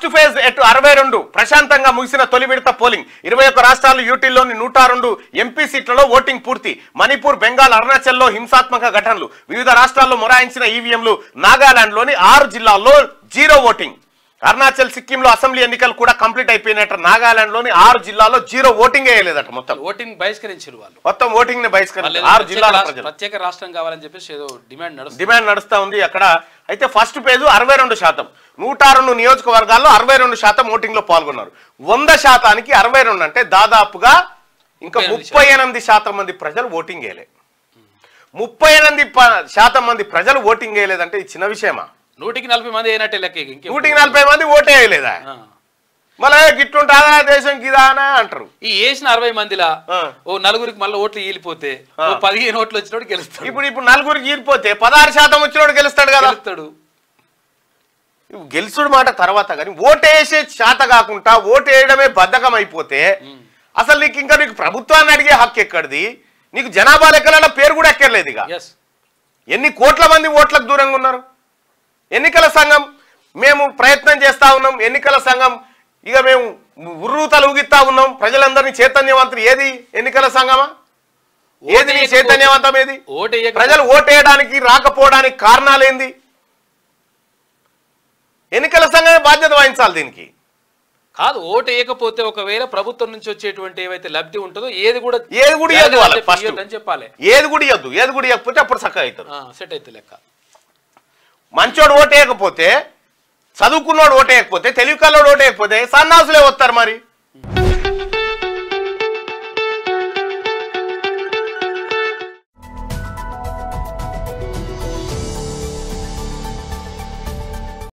first phase ఎటు 62 ప్రశాంతంగా ముగిసిన తొలి విడత పోలింగ్ 21 రాష్ట్రాలు యూటీల్లోని 102 ఎంపీ సీట్లలో ఓటింగ్ పూర్తి మణిపూర్ బెంగాల్ అరుణాచల్లో హింసాత్మక ఘటనలు వివిధ రాష్ట్రాల్లో మొరాయించిన ఈవీఎంలు నాగాలాండ్లోని 6 జిల్లాల్లో జీరో ఓటింగ్ అరుణాచల్ సిక్కింలో అసెంబ్లీ ఎన్నికలు కూడా కంప్లీట్ అయిపోయినట్టు నాగాలాండ్లోని 6 జిల్లాల్లో జీరో ఓటింగ్ వేయలేదట మొత్తం ఓటింగ్ బహిష్కరించారు వాళ్ళు మొత్తం ఓటింగ్ ని బహిష్కరించారు 6 జిల్లాల ప్రజలు ప్రత్యేక రాష్ట్రం కావాలని చెప్పేసి ఏదో డిమాండ్ నడుస్తా ఉంది అక్కడ అయితే ఫస్ట్ పేజ్ 62% 102 నియోజకవర్గాల్లో 62% ఓటింగ్ లో పాల్గొన్నారు 100%కి 62 అంటే దాదాపుగా ఇంకా 38% మంది ప్రజలు ఓటింగ్ వేయలే 38% మంది ప్రజలు ఓటింగ్ వేయలేదంటే ఇది చిన్న విషయమా 140 మంది అయినట్టే లెక్క 140 మంది ఓటే వేయలేదా మళ్ళీ గిట్లుంటాదా దేశం గిదానా అంటారు ఈ వేసిన 60 మందిలా ఓ నలుగురికి మళ్ళీ ఓట్లు ఈలిపోతే 15 ఓట్లు వచ్చినోడు గెలుస్తాడు ఇప్పుడు నలుగురికి ఈలిపోతే 16% వచ్చినోడు గెలుస్తాడు కదా గెలుచుడు మాట తర్వాత కానీ ఓటేసే శాత కాకుండా ఓటు వేయడమే బద్ధకం అయిపోతే అసలు నీకు ప్రభుత్వాన్ని అడిగే హక్కు ఎక్కడిది నీకు జనాభా లెక్కల పేరు కూడా ఎక్కర్లేదు ఇక ఎన్ని కోట్ల మంది ఓట్లకు దూరంగా ఉన్నారు ఎన్నికల సంఘం మేము ప్రయత్నం చేస్తా ఉన్నాం ఎన్నికల సంఘం ఇక మేము ఉర్రూతలు ఊగిస్తా ఉన్నాం ప్రజలందరినీ చైతన్యవంతులు ఏది ఎన్నికల సంఘమా ఏది నీ చైతన్యవంతం ఏది ప్రజలు ఓటేయడానికి రాకపోవడానికి కారణాలేంది ఎన్నికల సంఘమే బాధ్యత వహించాలి దీనికి కాదు ఓటు వేయకపోతే ఒకవేళ ప్రభుత్వం నుంచి వచ్చేటువంటి ఏవైతే లబ్ధి ఉంటుందో ఏది కూడా చెప్పాలి ఏది కూడా ఇవ్వకపోతే అప్పుడు చక్కగా అవుతుంది సెట్ అయితే లెక్క మంచోడు ఓటు వేయకపోతే చదువుకున్నోడు ఓటు వేయకపోతే తెలివికల్లోడు ఓటు వేయకపోతే సన్నాసులే వస్తారు మరి